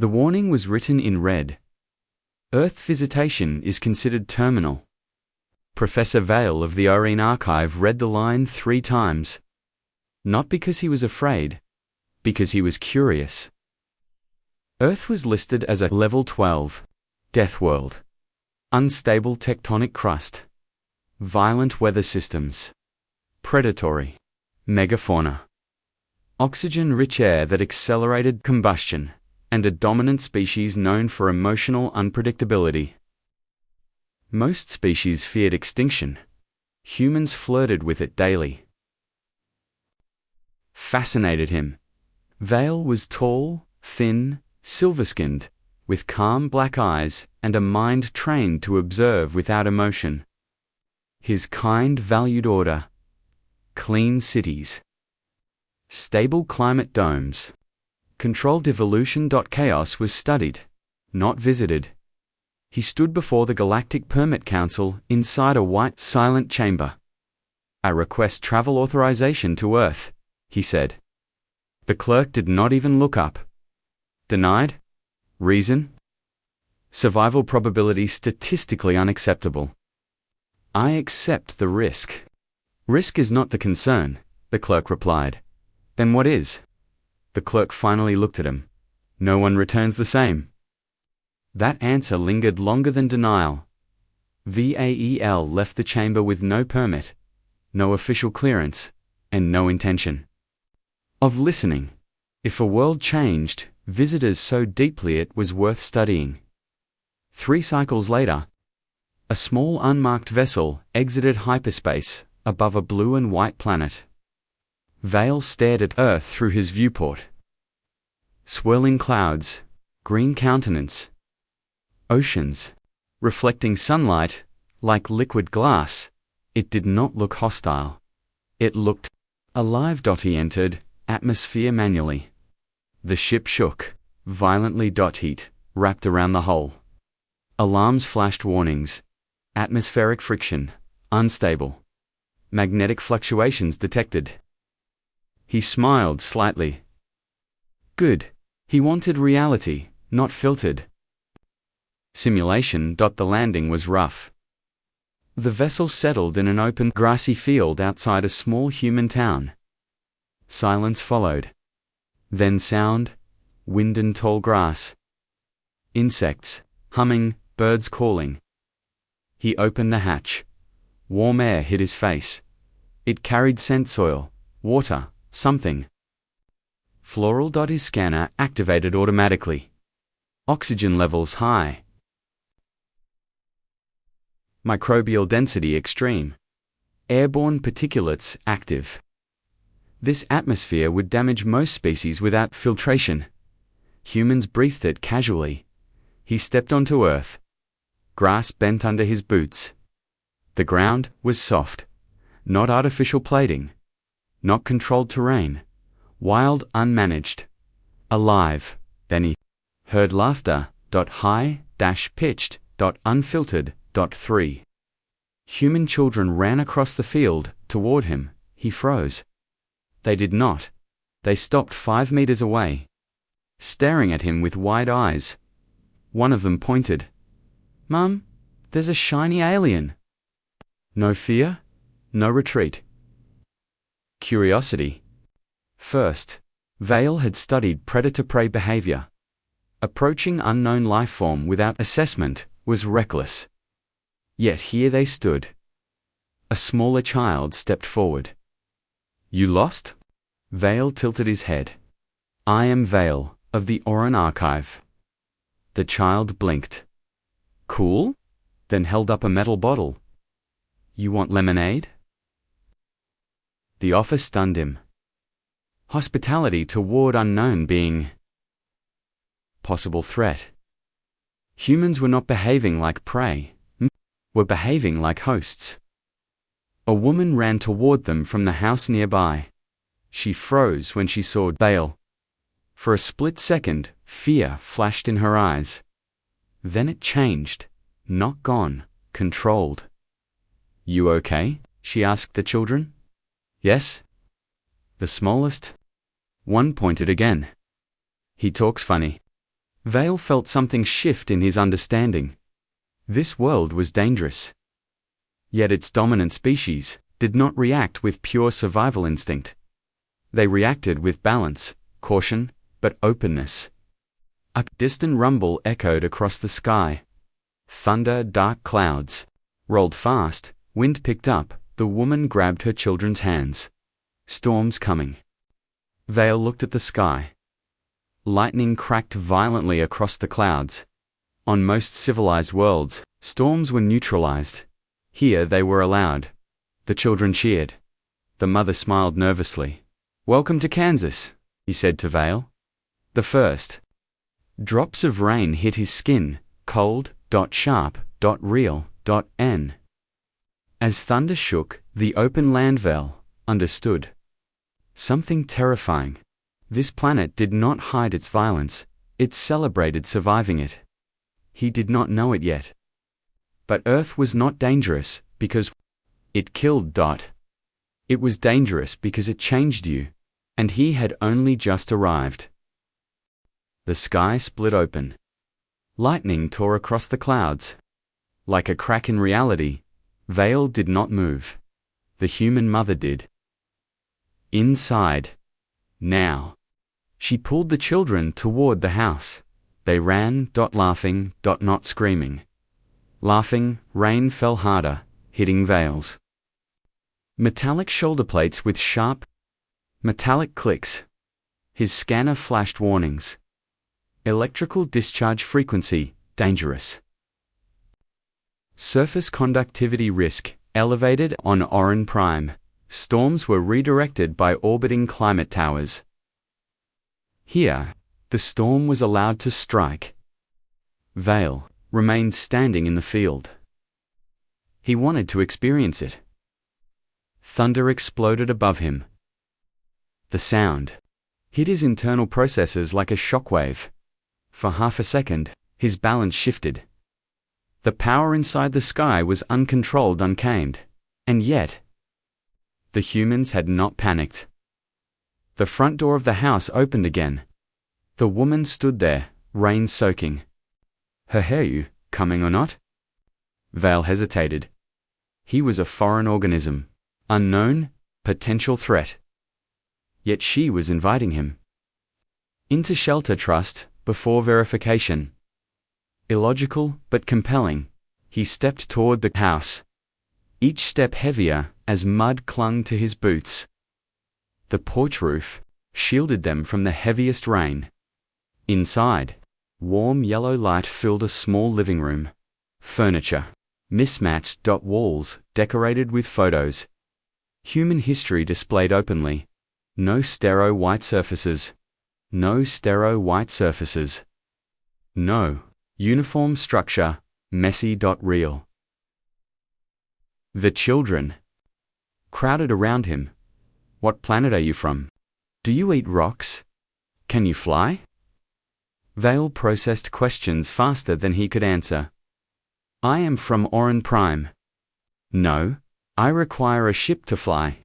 The warning was written in red. Earth visitation is considered terminal. Professor Vale of the Orine Archive read the line 3 times. Not because he was afraid, because he was curious. Earth was listed as a Level 12, Death World. Unstable tectonic crust. Violent weather systems. Predatory. Megafauna. Oxygen-rich air that accelerated combustion, and a dominant species known for emotional unpredictability. Most species feared extinction. Humans flirted with it daily. Fascinated him. Vale was tall, thin, silver-skinned, with calm black eyes and a mind trained to observe without emotion. His kind valued order. Clean cities. Stable climate domes. Controlled evolution. Chaos was studied, not visited. He stood before the Galactic Permit Council inside a white, silent chamber. "I request travel authorization to Earth," he said. The clerk did not even look up. Denied? Reason? Survival probability statistically unacceptable. "I accept the risk." "Risk is not the concern," the clerk replied. "Then what is?" The clerk finally looked at him. "No one returns the same." That answer lingered longer than denial. Vael left the chamber with no permit, no official clearance, and no intention of listening. If a world changed, visitors so deeply it was worth studying. 3 cycles later, a small unmarked vessel exited hyperspace above a blue and white planet. Vale stared at Earth through his viewport. Swirling clouds, green countenance, oceans, reflecting sunlight like liquid glass. It did not look hostile. It looked alive. He entered atmosphere manually. The ship shook violently. Heat wrapped around the hull. Alarms flashed warnings. Atmospheric friction, unstable. Magnetic fluctuations detected. He smiled slightly. Good. He wanted reality, not filtered. Simulation. The landing was rough. The vessel settled in an open, grassy field outside a small human town. Silence followed. Then sound, wind and tall grass. Insects, humming, birds calling. He opened the hatch. Warm air hit his face. It carried scent, soil, water, something. Floral. His scanner activated automatically. Oxygen levels high. Microbial density extreme. Airborne particulates active. This atmosphere would damage most species without filtration. Humans breathed it casually. He stepped onto Earth. Grass bent under his boots. The ground was soft. Not artificial plating. Not controlled terrain. Wild, unmanaged. Alive. Then he heard laughter. High-pitched. Unfiltered. 3. Human children ran across the field, toward him. He froze. They did not. They stopped 5 meters away, staring at him with wide eyes. One of them pointed. "Mum, there's a shiny alien." No fear, no retreat. Curiosity. First, Vale had studied predator-prey behavior. Approaching unknown life form without assessment was reckless. Yet here they stood. A smaller child stepped forward. "You lost?" Vale tilted his head. "I am Vale, of the Orine Archive." The child blinked. "Cool?" Then held up a metal bottle. "You want lemonade?" The offer stunned him. Hospitality toward unknown being. Possible threat. Humans were not behaving like prey, were behaving like hosts. A woman ran toward them from the house nearby. She froze when she saw Vale. For a split second, fear flashed in her eyes. Then it changed, not gone, controlled. "You okay?" she asked the children. "Yes." The smallest? One pointed again. "He talks funny." Vale felt something shift in his understanding. This world was dangerous. Yet its dominant species did not react with pure survival instinct. They reacted with balance, caution, but openness. A distant rumble echoed across the sky. Thunder, dark clouds rolled fast, wind picked up, the woman grabbed her children's hands. Storm's coming. Vale looked at the sky. Lightning cracked violently across the clouds. On most civilized worlds, storms were neutralized. Here they were allowed. The children cheered. The mother smiled nervously. "Welcome to Kansas," he said to Vale. The first drops of rain hit his skin, cold, sharp, real, n. As thunder shook the open land, Vale understood something terrifying. This planet did not hide its violence, it celebrated surviving it. He did not know it yet. But Earth was not dangerous because it killed. It was dangerous because it changed you, and he had only just arrived. The sky split open. Lightning tore across the clouds. Like a crack in reality, Vale did not move. The human mother did. Inside. Now. She pulled the children toward the house. They ran, laughing, not screaming. Laughing, rain fell harder, hitting Vale's metallic shoulder plates with sharp, metallic clicks. His scanner flashed warnings. Electrical discharge frequency, dangerous. Surface conductivity risk, elevated on Orion Prime. Storms were redirected by orbiting climate towers. Here, the storm was allowed to strike. Vale remained standing in the field. He wanted to experience it. Thunder exploded above him. The sound hit his internal processes like a shockwave. For half a second, his balance shifted. The power inside the sky was uncontrolled, untamed. And yet, the humans had not panicked. The front door of the house opened again. The woman stood there, rain soaking. Her hair, you coming or not? Vale hesitated. He was a foreign organism. Unknown, potential threat. Yet she was inviting him. Into shelter, trust, before verification. Illogical, but compelling. He stepped toward the house. Each step heavier, as mud clung to his boots. The porch roof shielded them from the heaviest rain. Inside, warm yellow light filled a small living room. Furniture, mismatched walls, decorated with photos. Human history displayed openly. No stereo white surfaces. No stereo white surfaces. No uniform structure, messy. Real. The children crowded around him. What planet are you from? Do you eat rocks? Can you fly? Vale processed questions faster than he could answer. I am from Orion Prime. No, I require a ship to fly.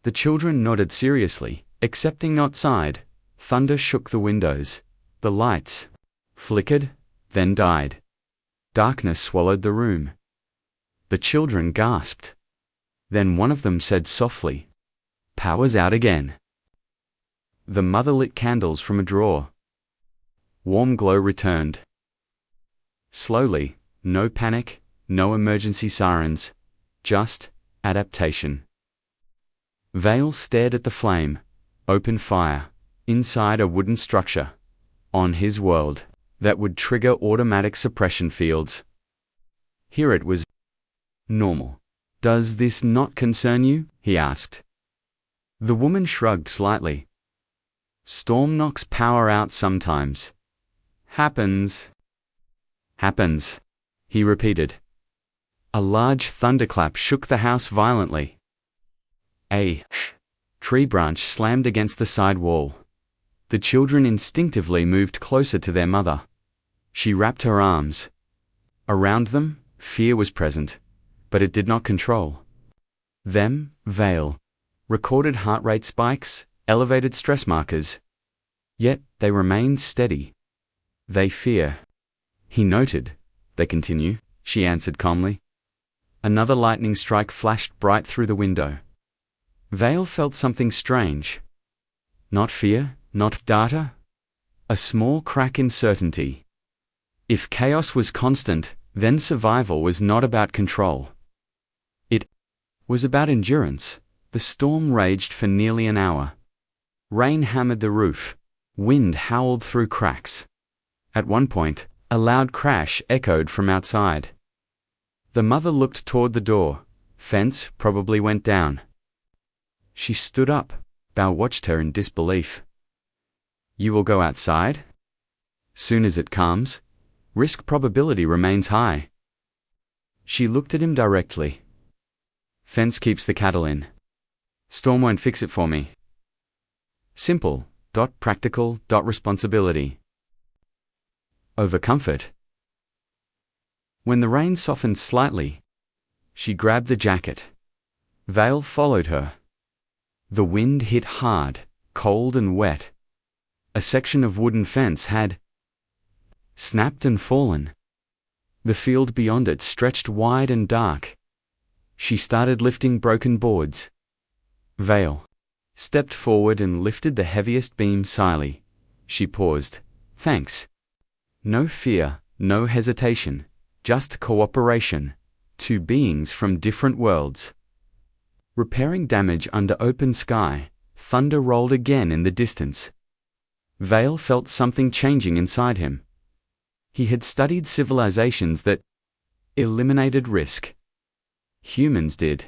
The children nodded seriously, accepting outside. Thunder shook the windows. The lights flickered, then died. Darkness swallowed the room. The children gasped. Then one of them said softly, "Power's out again." The mother lit candles from a drawer. Warm glow returned. Slowly, no panic, no emergency sirens, just adaptation. Vale stared at the flame, open fire, inside a wooden structure, on his world, that would trigger automatic suppression fields. Here it was normal. Does this not concern you? He asked. The woman shrugged slightly. Storm knocks power out sometimes. Happens. Happens, he repeated. A large thunderclap shook the house violently. A tree branch slammed against the side wall. The children instinctively moved closer to their mother. She wrapped her arms around them. Fear was present, but it did not control them. Vale recorded heart rate spikes, elevated stress markers. Yet they remained steady. They fear. He noted. They continue, she answered calmly. Another lightning strike flashed bright through the window. Vale felt something strange. Not fear, not data. A small crack in certainty. If chaos was constant, then survival was not about control. It was about endurance. The storm raged for nearly an hour. Rain hammered the roof. Wind howled through cracks. At one point, a loud crash echoed from outside. The mother looked toward the door. Fence probably went down. She stood up. Bao watched her in disbelief. You will go outside? Soon as it calms? Risk probability remains high. She looked at him directly. Fence keeps the cattle in. Storm won't fix it for me. Simple, practical, responsibility. Over comfort. When the rain softened slightly, she grabbed the jacket. Vale followed her. The wind hit hard, cold and wet. A section of wooden fence had snapped and fallen. The field beyond it stretched wide and dark. She started lifting broken boards. Vale stepped forward and lifted the heaviest beam slyly. She paused. Thanks. No fear, no hesitation, just cooperation. Two beings from different worlds. Repairing damage under open sky, thunder rolled again in the distance. Vale felt something changing inside him. He had studied civilizations that eliminated risk. Humans did.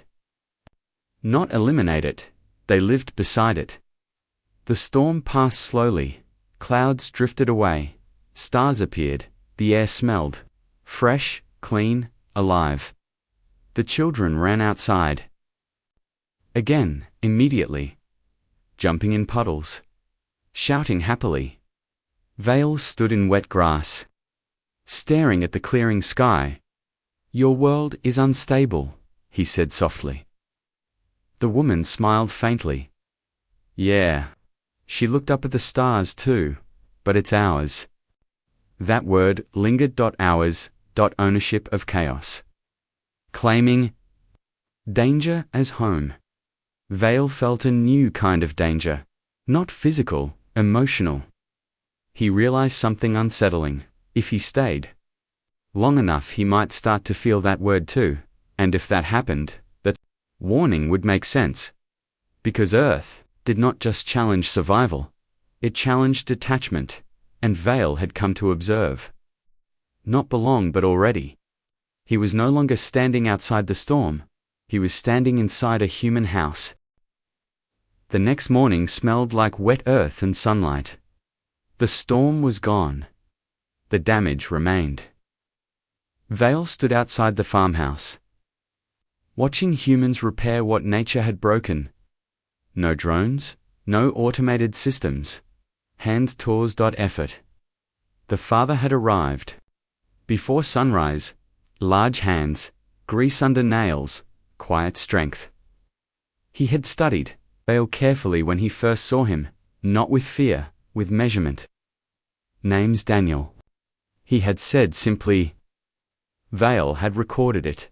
Not eliminate it, they lived beside it. The storm passed slowly, clouds drifted away, stars appeared, the air smelled fresh, clean, alive. The children ran outside. Again, immediately. Jumping in puddles. Shouting happily. Vale stood in wet grass. Staring at the clearing sky. Your world is unstable, he said softly. The woman smiled faintly. Yeah. She looked up at the stars too, but it's ours. That word lingered. Ours. Ownership of chaos. Claiming danger as home. Vale felt a new kind of danger. Not physical, emotional. He realized something unsettling. If he stayed long enough, he might start to feel that word too, and if that happened, that warning would make sense. Because Earth did not just challenge survival, it challenged detachment, and Vale had come to observe. Not belong, but already. He was no longer standing outside the storm, he was standing inside a human house. The next morning smelled like wet earth and sunlight. The storm was gone. The damage remained. Vale stood outside the farmhouse, watching humans repair what nature had broken. No drones, no automated systems. Hands tools. Effort. The father had arrived. Before sunrise, large hands, grease under nails, quiet strength. He had studied Vale carefully when he first saw him, not with fear, with measurement. Name's Daniel. He had said simply. Vale had recorded it.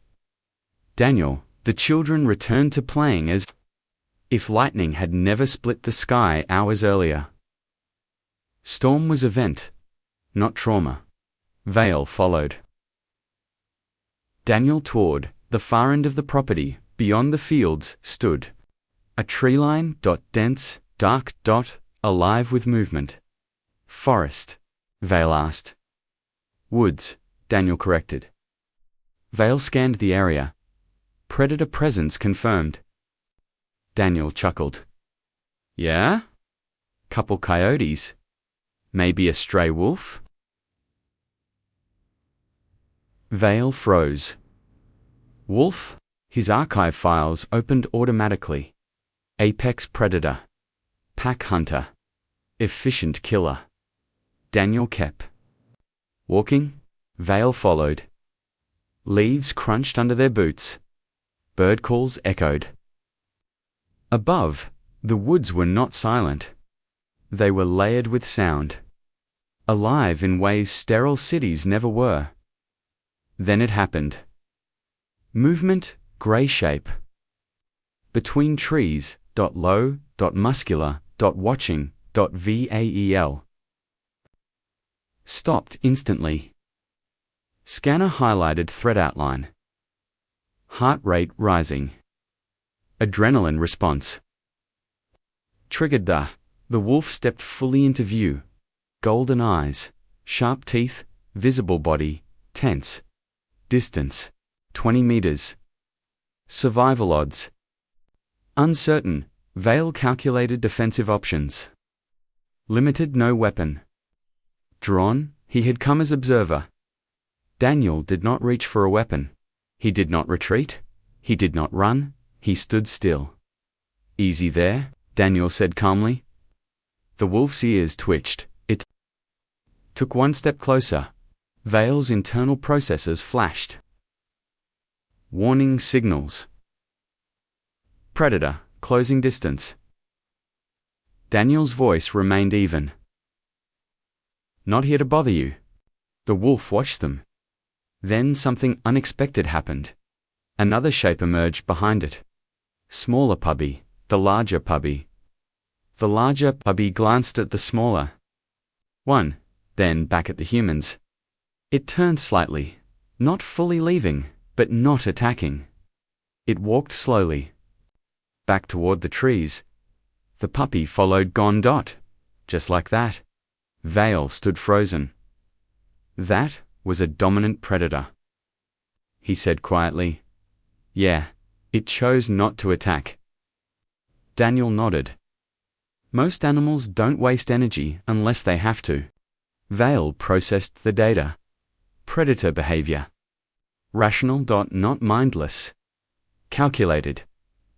Daniel. The children returned to playing as if lightning had never split the sky hours earlier. Storm was event, not trauma. Vale followed. Daniel toward the far end of the property, beyond the fields, stood a tree line. Dense, dark. Alive with movement. Forest, Vale asked. Woods, Daniel corrected. Vale scanned the area. Predator presence confirmed. Daniel chuckled. Yeah? Couple coyotes. Maybe a stray wolf? Vale froze. Wolf? His archive files opened automatically. Apex predator. Pack hunter. Efficient killer. Daniel kept walking. Vale followed. Leaves crunched under their boots. Bird calls echoed. Above, the woods were not silent. They were layered with sound. alive in ways sterile cities never were. Then it happened. Movement, gray shape. Between trees, low, muscular, watching, VAEL. Stopped instantly. Scanner highlighted threat outline. Heart rate rising. Adrenaline response. Triggered. The wolf stepped fully into view. Golden eyes, sharp teeth, visible body, tense. Distance, 20 meters. Survival odds. Uncertain. Vale calculated defensive options. Limited, no weapon. Drawn, he had come as observer. Daniel did not reach for a weapon. He did not retreat. He did not run. He stood still. Easy there, Daniel said calmly. The wolf's ears twitched. It took one step closer. Vale's internal processors flashed. Warning signals. Predator, closing distance. Daniel's voice remained even. Not here to bother you. The wolf watched them. Then something unexpected happened. Another shape emerged behind it. Smaller puppy, the larger puppy. The larger puppy glanced at the smaller one, then back at the humans. It turned slightly, not fully leaving, but not attacking. It walked slowly. Back toward the trees. The puppy followed gone. Just like that. Vale stood frozen. That was a dominant predator. He said quietly. Yeah, it chose not to attack. Daniel nodded. Most animals don't waste energy unless they have to. Vale processed the data. Predator behavior. Rational. Not mindless. Calculated.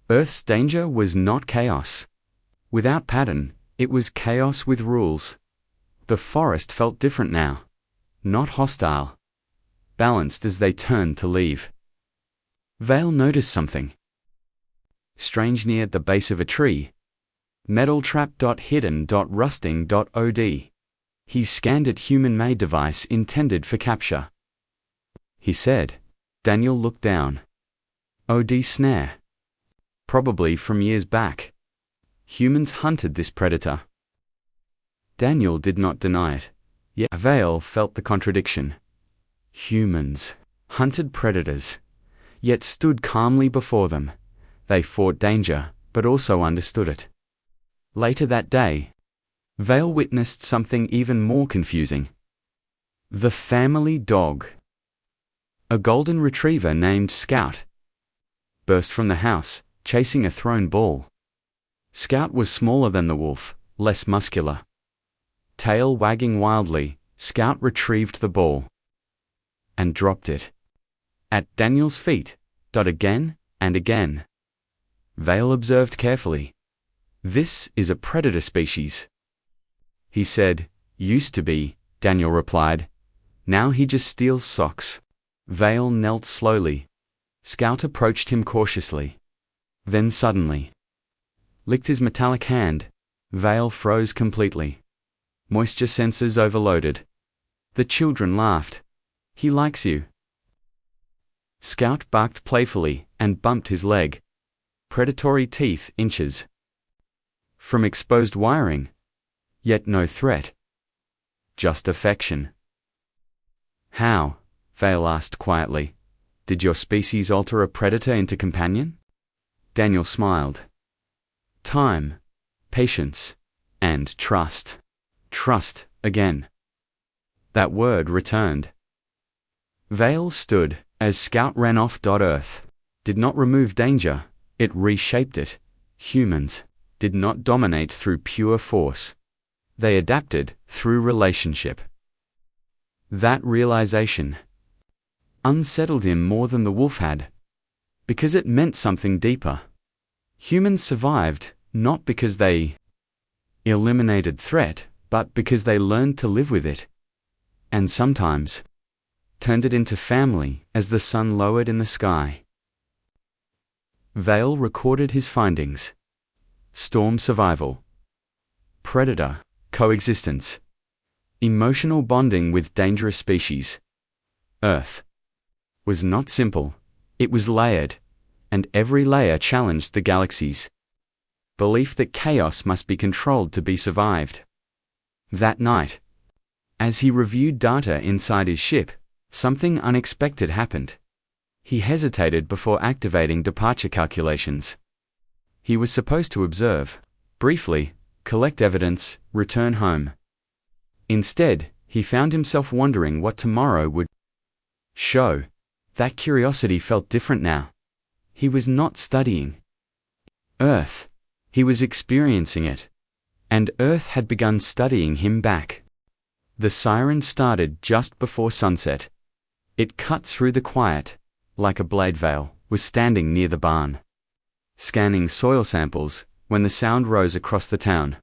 Earth's danger was not chaos. Without pattern, it was chaos with rules. The forest felt different now. Not hostile. Balanced as they turned to leave. Vale noticed something strange near the base of a tree. Metal trap. Hidden. Rusting. Od. He scanned it. Human-made device intended for capture. He said. Daniel looked down. Od snare. Probably from years back. Humans hunted this predator. Daniel did not deny it. Yet Vale felt the contradiction. Humans hunted predators, yet stood calmly before them. They fought danger, but also understood it. Later that day, Vale witnessed something even more confusing. The family dog. A golden retriever named Scout burst from the house, chasing a thrown ball. Scout was smaller than the wolf, less muscular. Tail wagging wildly, Scout retrieved the ball and dropped it at Daniel's feet. Again and again. Vale observed carefully. This is a predator species. He said, used to be, Daniel replied. Now he just steals socks. Vale knelt slowly. Scout approached him cautiously. Then suddenly licked his metallic hand. Vale froze completely. Moisture sensors overloaded. The children laughed. He likes you. Scout barked playfully and bumped his leg. Predatory teeth inches from exposed wiring. Yet no threat. Just affection. How, Vale asked quietly, did your species alter a predator into companion? Daniel smiled. Time, patience, and trust. Trust, again. That word returned. Vale stood as Scout ran off. Earth did not remove danger, it reshaped it. Humans did not dominate through pure force. They adapted through relationship. That realization unsettled him more than the wolf had, because it meant something deeper. Humans survived, not because they eliminated threat, but because they learned to live with it. And sometimes turned it into family as the sun lowered in the sky. Vale recorded his findings. Storm survival. Predator coexistence. Emotional bonding with dangerous species. Earth was not simple, it was layered, and every layer challenged the galaxies. Belief that chaos must be controlled to be survived. That night, as he reviewed data inside his ship, something unexpected happened. He hesitated before activating departure calculations. He was supposed to observe, briefly, collect evidence, return home. Instead, he found himself wondering what tomorrow would show. That curiosity felt different now. He was not studying Earth. He was experiencing it. And Earth had begun studying him back. The siren started just before sunset. It cut through the quiet, like a blade. Vale was standing near the barn, scanning soil samples, when the sound rose across the town.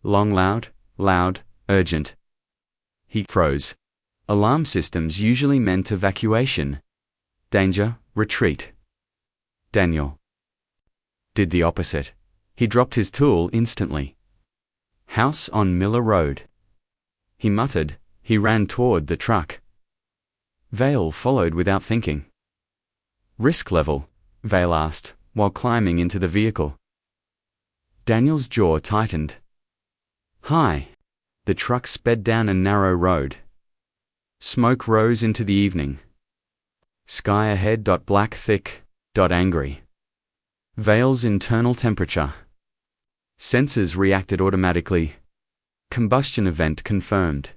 Long, loud, urgent. He froze. Alarm systems usually meant evacuation. Danger, retreat. Daniel did the opposite. He dropped his tool instantly. House on Miller Road. He muttered. He ran toward the truck. Vale followed without thinking. Risk level? Vale asked, while climbing into the vehicle. Daniel's jaw tightened. High. The truck sped down a narrow road. Smoke rose into the evening. Sky ahead. Black thick. Angry. Vale's internal temperature. Sensors reacted automatically. Combustion event confirmed.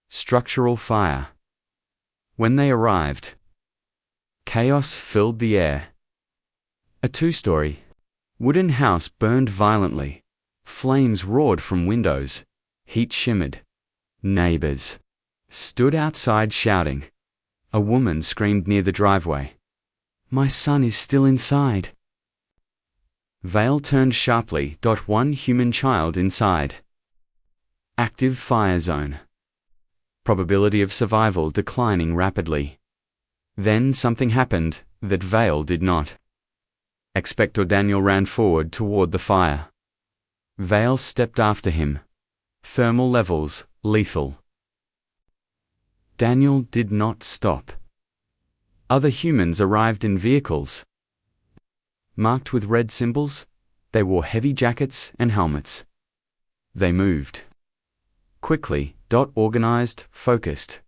Structural fire. When they arrived, chaos filled the air. A two-story wooden house burned violently. Flames roared from windows. Heat shimmered. Neighbors stood outside shouting. A woman screamed near the driveway. My son is still inside. Vale turned sharply. One human child inside. Active fire zone. Probability of survival declining rapidly. Then something happened that Vale did not expect. Daniel ran forward toward the fire. Vale stepped after him. Thermal levels, lethal. Daniel did not stop. Other humans arrived in vehicles. Marked with red symbols, they wore heavy jackets and helmets. They moved. Quickly, organized, focused.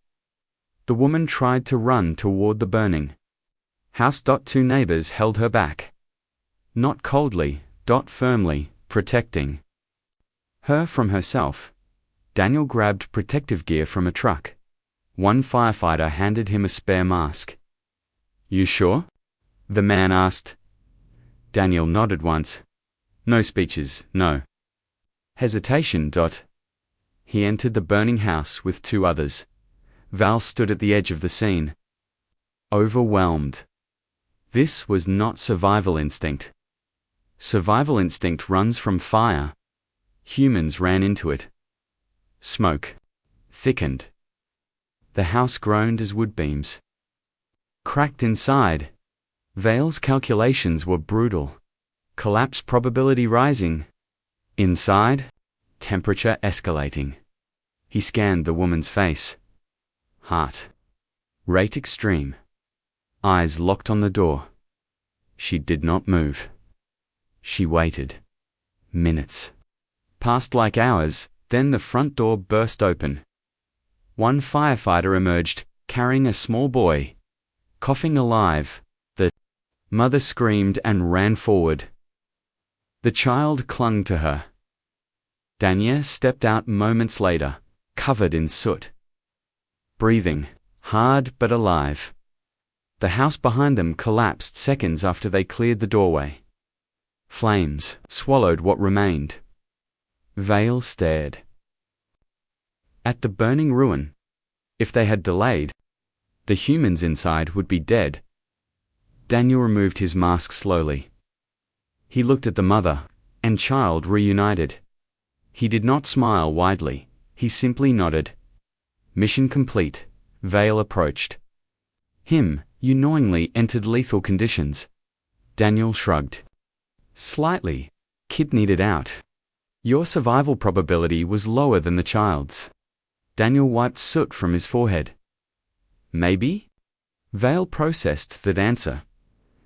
The woman tried to run toward the burning house. Two neighbors held her back. Not coldly, firmly, protecting her from herself. Daniel grabbed protective gear from a truck. One firefighter handed him a spare mask. You sure? The man asked. Daniel nodded once. No speeches, no hesitation. He entered the burning house with two others. Val stood at the edge of the scene, overwhelmed. This was not survival instinct. Survival instinct runs from fire. Humans ran into it. Smoke thickened. The house groaned as wood beams cracked inside. Vale's calculations were brutal. Collapse probability rising. Inside, temperature escalating. He scanned the woman's face. Heart rate extreme. Eyes locked on the door. She did not move. She waited. Minutes passed like hours, then the front door burst open. One firefighter emerged, carrying a small boy, coughing alive. The mother screamed and ran forward. The child clung to her. Daniel stepped out moments later, covered in soot. Breathing, hard but alive. The house behind them collapsed seconds after they cleared the doorway. Flames swallowed what remained. Vale stared at the burning ruin. If they had delayed, the humans inside would be dead. Daniel removed his mask slowly. He looked at the mother and child reunited. He did not smile widely, he simply nodded. Mission complete. Vale approached him. You knowingly entered lethal conditions. Daniel shrugged. Slightly. Kid needed out. Your survival probability was lower than the child's. Daniel wiped soot from his forehead. Maybe? Vale processed that answer.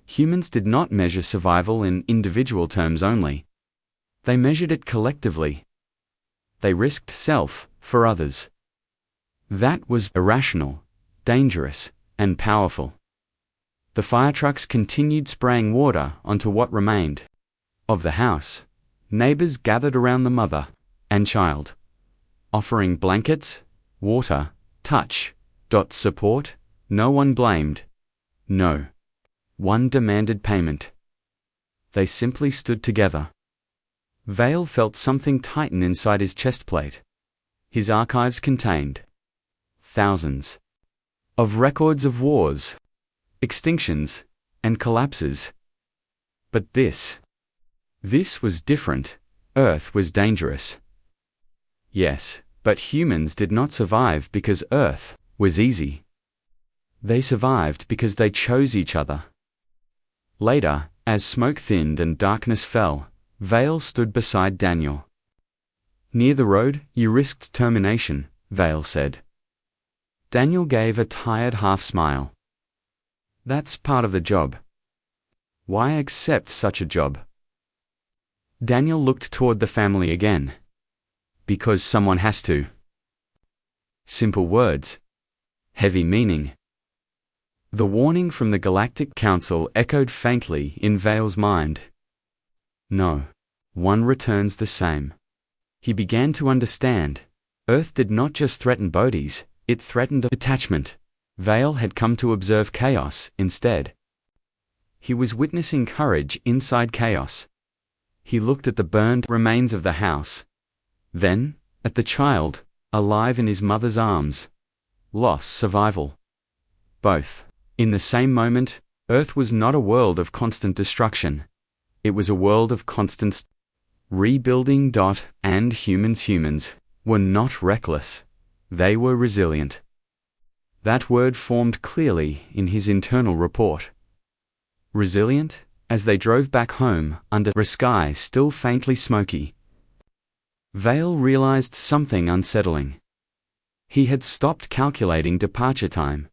Humans did not measure survival in individual terms only. They measured it collectively. They risked self for others. That was irrational, dangerous, and powerful. The fire trucks continued spraying water onto what remained of the house. Neighbors gathered around the mother and child, offering blankets, water, touch, support. No one blamed. No one demanded payment. They simply stood together. Vale felt something tighten inside his chest plate. His archives contained thousands of records of wars, extinctions, and collapses. But this was different. Earth was dangerous. Yes, but humans did not survive because Earth was easy. They survived because they chose each other. Later, as smoke thinned and darkness fell, Vale stood beside Daniel. Near the road, you risked termination, Vale said. Daniel gave a tired half-smile. That's part of the job. Why accept such a job? Daniel looked toward the family again. Because someone has to. Simple words. Heavy meaning. The warning from the Galactic Council echoed faintly in Vale's mind. No. One returns the same. He began to understand. Earth did not just threaten bodies, it threatened detachment. Vale had come to observe chaos instead. He was witnessing courage inside chaos. He looked at the burned remains of the house. Then, at the child, alive in his mother's arms. Loss, survival. Both. In the same moment, Earth was not a world of constant destruction. It was a world of constant rebuilding. And humans were not reckless. They were resilient. That word formed clearly in his internal report. Resilient, as they drove back home under a sky still faintly smoky. Vale realized something unsettling. He had stopped calculating departure time.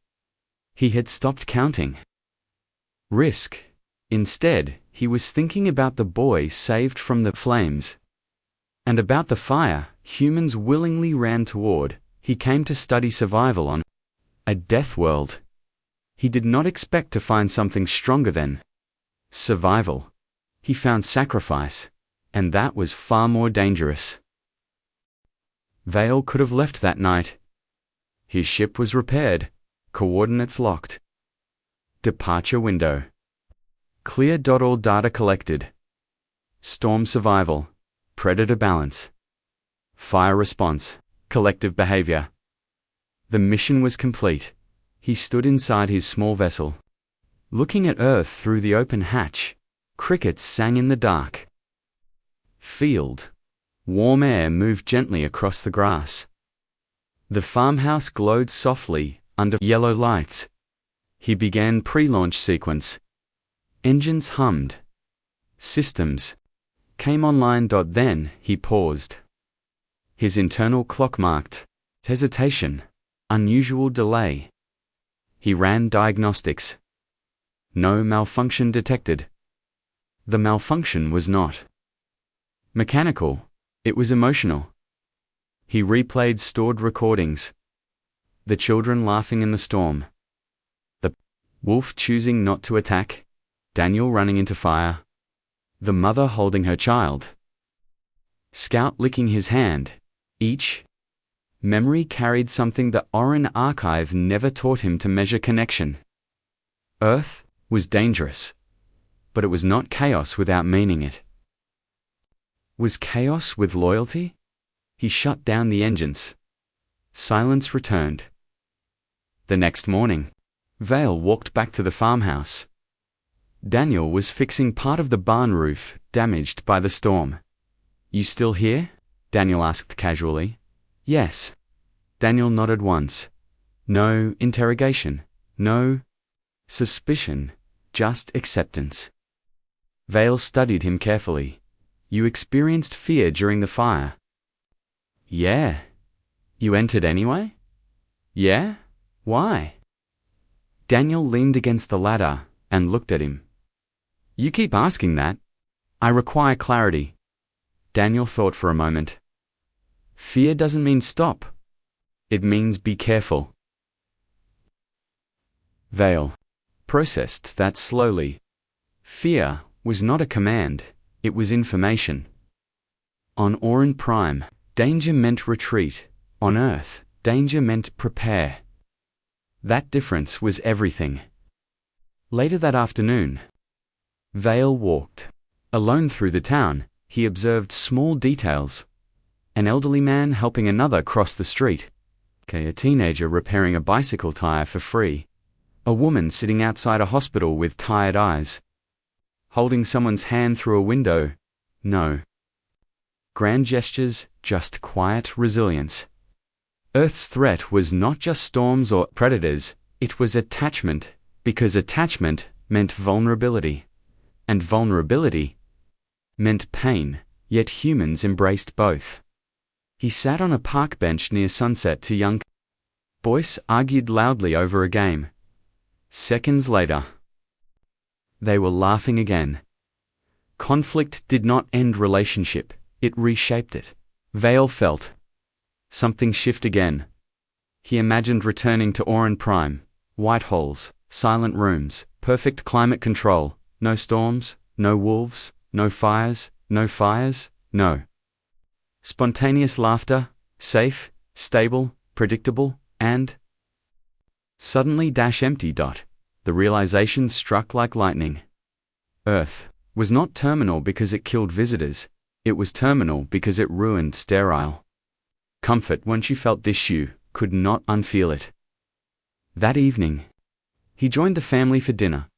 He had stopped counting risk. Instead, he was thinking about the boy saved from the flames. And about the fire humans willingly ran toward. He came to study survival on a death world. He did not expect to find something stronger than survival. He found sacrifice, and that was far more dangerous. Vale could have left that night. His ship was repaired, coordinates locked. Departure window. Clear. All data collected. Storm survival, predator balance. Fire response, collective behavior. The mission was complete. He stood inside his small vessel, looking at Earth through the open hatch. Crickets sang in the dark. Field. Warm air moved gently across the grass. The farmhouse glowed softly under yellow lights. He began pre-launch sequence. Engines hummed. Systems came online. Then he paused. His internal clock marked hesitation, unusual delay. He ran diagnostics. No malfunction detected. The malfunction was not mechanical, it was emotional. He replayed stored recordings. The children laughing in the storm. The wolf choosing not to attack. Daniel running into fire. The mother holding her child. Scout licking his hand. Each memory carried something the Orin archive never taught him to measure connection. Earth was dangerous, but it was not chaos without meaning it. Was chaos with loyalty? He shut down the engines. Silence returned. The next morning, Vale walked back to the farmhouse. Daniel was fixing part of the barn roof, damaged by the storm. You still here? Daniel asked casually. Yes. Daniel nodded once. No interrogation. No suspicion. Just acceptance. Vale studied him carefully. You experienced fear during the fire. Yeah. You entered anyway? Yeah? Why? Daniel leaned against the ladder and looked at him. You keep asking that. I require clarity. Daniel thought for a moment. Fear doesn't mean stop. It means be careful. Vale processed that slowly. Fear was not a command, it was information. On Orin Prime, danger meant retreat. On Earth, danger meant prepare. That difference was everything. Later that afternoon, Vale walked. Alone through the town, he observed small details. An elderly man helping another cross the street. A teenager repairing a bicycle tire for free. A woman sitting outside a hospital with tired eyes. Holding someone's hand through a window. No. Grand gestures, just quiet resilience. Earth's threat was not just storms or predators, it was attachment, because attachment meant vulnerability. And vulnerability meant pain, yet humans embraced both. He sat on a park bench near sunset. Two young boys argued loudly over a game. Seconds later, they were laughing again. Conflict did not end relationship, it reshaped it. Vale felt something shift again. He imagined returning to Orin Prime. White halls, silent rooms, perfect climate control, no storms, no wolves, no fires, no. Spontaneous laughter, safe, stable, predictable, and suddenly empty. The realization struck like lightning. Earth was not terminal because it killed visitors, it was terminal because it ruined sterile. Comfort when she felt this, she could not unfeel it. That evening, he joined the family for dinner.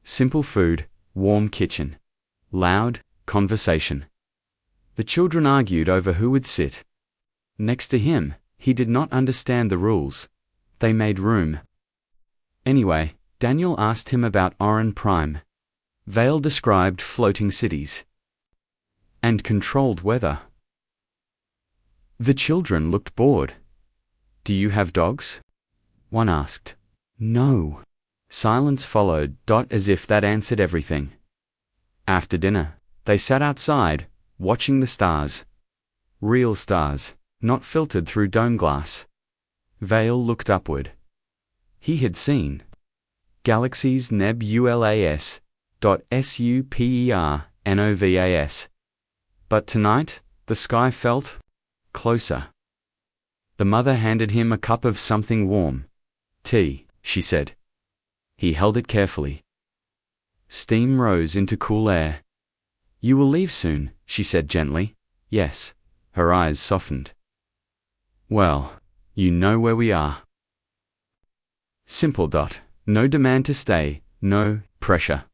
Simple food, warm kitchen, loud conversation. The children argued over who would sit next to him. He did not understand the rules. They made room. Anyway, Daniel asked him about Orin Prime. Vale described floating cities and controlled weather. The children looked bored. Do you have dogs? One asked. No. Silence followed, as if that answered everything. After dinner, they sat outside, watching the stars. Real stars, not filtered through dome glass. Vale looked upward. He had seen galaxies nebulas. Supernovas. But tonight, the sky felt closer. The mother handed him a cup of something warm. Tea, she said. He held it carefully. Steam rose into cool air. You will leave soon, she said gently. Yes. Her eyes softened. Well, you know where we are. Simple. No demand to stay, no pressure.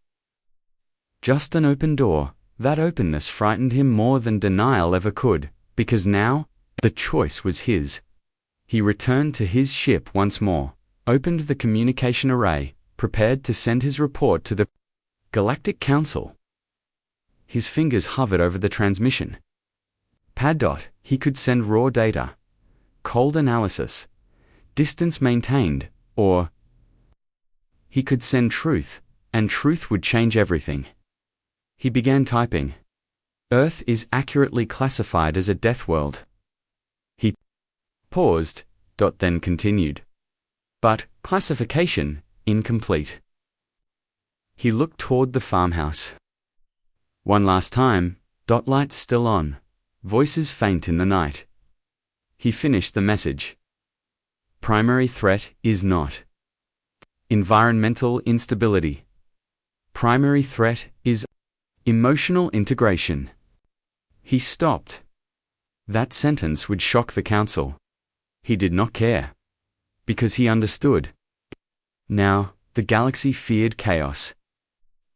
Just an open door. That openness frightened him more than denial ever could, because now, the choice was his. He returned to his ship once more, opened the communication array, prepared to send his report to the Galactic Council. His fingers hovered over the transmission pad. He could send raw data, cold analysis, distance maintained, or he could send truth, and truth would change everything. He began typing. Earth is accurately classified as a death world. He paused, then continued. But classification, incomplete. He looked toward the farmhouse. One last time, lights still on, voices faint in the night. He finished the message. Primary threat is not environmental instability. Primary threat is emotional integration. He stopped. That sentence would shock the council. He did not care. Because he understood. Now, the galaxy feared chaos.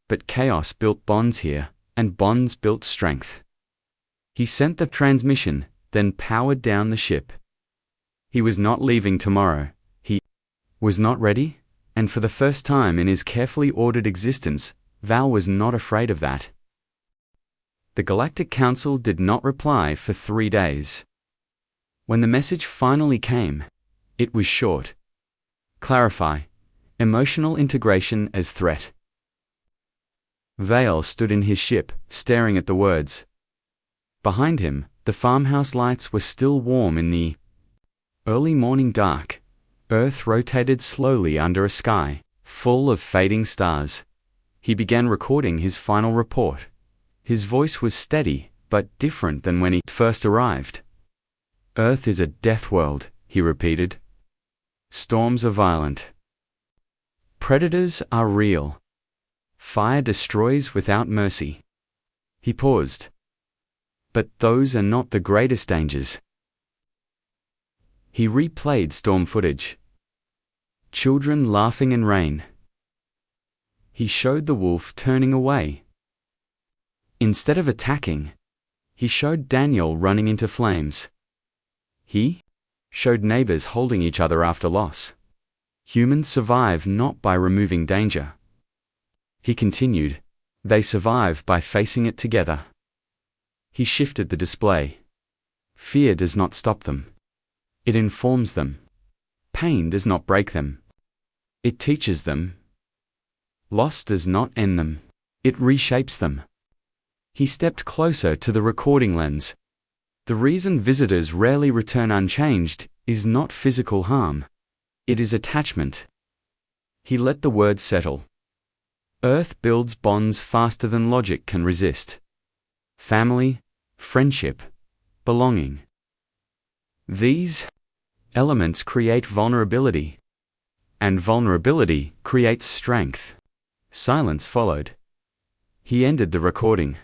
But chaos built bonds here, and bonds built strength. He sent the transmission, then powered down the ship. He was not leaving tomorrow. He was not ready, and for the first time in his carefully ordered existence, Val was not afraid of that. The Galactic Council did not reply for 3 days. When the message finally came, it was short. Clarify. Emotional integration as threat. Vale stood in his ship, staring at the words. Behind him, the farmhouse lights were still warm in the early morning dark. Earth rotated slowly under a sky full of fading stars. He began recording his final report. His voice was steady, but different than when he first arrived. Earth is a death world, he repeated. Storms are violent. Predators are real. Fire destroys without mercy. He paused. But those are not the greatest dangers. He replayed storm footage. Children laughing in rain. He showed the wolf turning away. Instead of attacking, he showed Daniel running into flames. He showed neighbors holding each other after loss. Humans survive not by removing danger. He continued, they survive by facing it together. He shifted the display. Fear does not stop them. It informs them. Pain does not break them. It teaches them. Loss does not end them. It reshapes them. He stepped closer to the recording lens. The reason visitors rarely return unchanged is not physical harm. It is attachment. He let the words settle. Earth builds bonds faster than logic can resist. Family, friendship, belonging. These elements create vulnerability. And vulnerability creates strength. Silence followed. He ended the recording.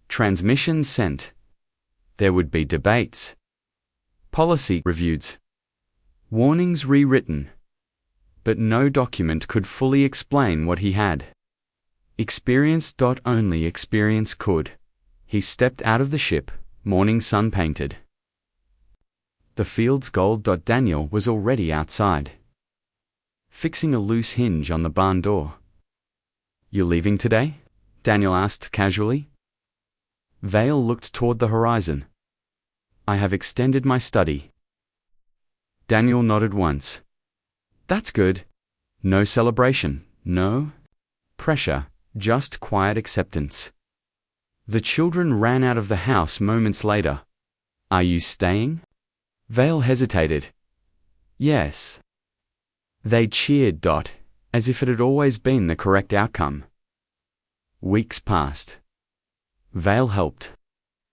Transmission sent. There would be debates. Policy reviews. Warnings rewritten. But no document could fully explain what he had. Experience. Only experience could. He stepped out of the ship, morning sun painted. The field's gold. Daniel was already outside, fixing a loose hinge on the barn door. You leaving today? Daniel asked casually. Vale looked toward the horizon. I have extended my study. Daniel nodded once. That's good. No celebration, no pressure, just quiet acceptance. The children ran out of the house moments later. Are you staying? Vale hesitated. Yes. They cheered. As if it had always been the correct outcome. Weeks passed. Vale helped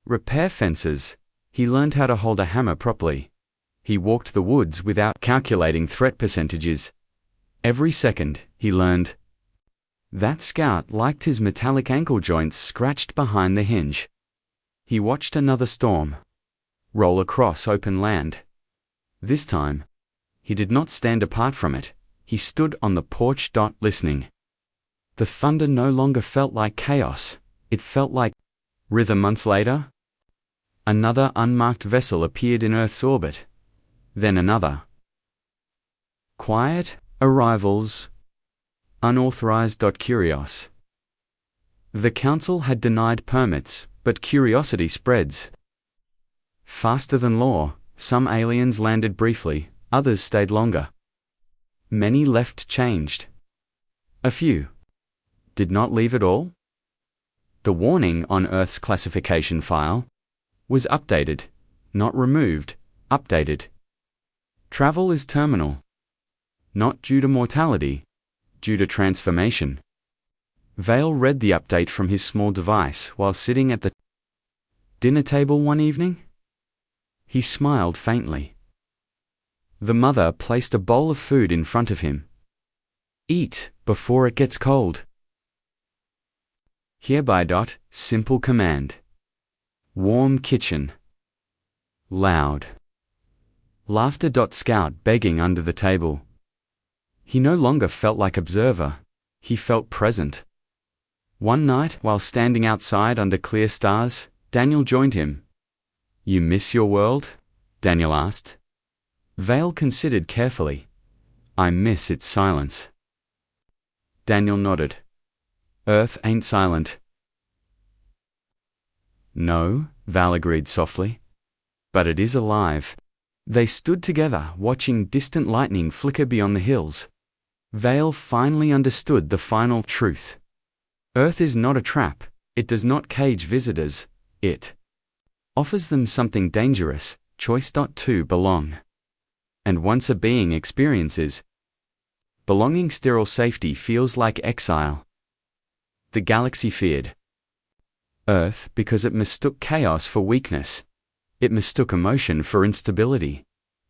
repair fences. He learned how to hold a hammer properly. He walked the woods without calculating threat percentages. Every second, he learned. That scout liked his metallic ankle joints scratched behind the hinge. He watched another storm roll across open land. This time, he did not stand apart from it. He stood on the porch. Listening. The thunder no longer felt like chaos. It felt like rhythm. Months later, another unmarked vessel appeared in Earth's orbit. Then another. Quiet arrivals. Unauthorized. Curious. The council had denied permits, but curiosity spreads. Faster than law, some aliens landed briefly, others stayed longer. Many left changed. A few did not leave at all. The warning on Earth's classification file was updated, not removed, updated. Travel is terminal. Not due to mortality, due to transformation. Vale read the update from his small device while sitting at the dinner table one evening. He smiled faintly. The mother placed a bowl of food in front of him. Eat before it gets cold. Hereby. Simple command. Warm kitchen. Loud laughter. Scout begging under the table. He no longer felt like observer. He felt present. One night, while standing outside under clear stars, Daniel joined him. You miss your world? Daniel asked. Vale considered carefully. I miss its silence. Daniel nodded. Earth ain't silent. No, Vale agreed softly. but it is alive. They stood together, watching distant lightning flicker beyond the hills. Vale finally understood the final truth. Earth is not a trap. It does not cage visitors. It offers them something dangerous, choice. To belong. And once a being experiences belonging, sterile safety feels like exile. The galaxy feared Earth because it mistook chaos for weakness. It mistook emotion for instability.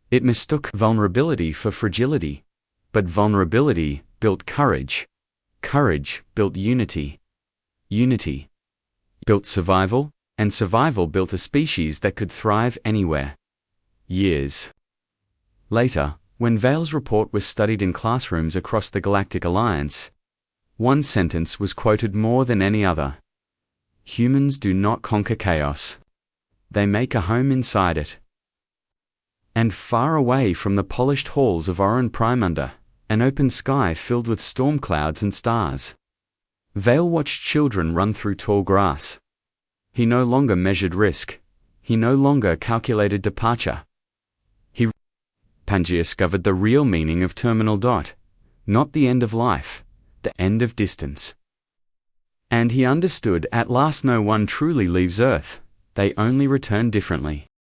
It mistook vulnerability for fragility. But vulnerability built courage. Courage built unity. Unity built survival, and survival built a species that could thrive anywhere. Years later, when Vale's report was studied in classrooms across the Galactic Alliance, one sentence was quoted more than any other. Humans do not conquer chaos. They make a home inside it. And far away from the polished halls of Oran Prime, under an open sky filled with storm clouds and stars, Vale watched children run through tall grass. He no longer measured risk. He no longer calculated departure. Pangaea discovered the real meaning of terminal. Not the end of life, the end of distance. And he understood at last no one truly leaves Earth. They only return differently.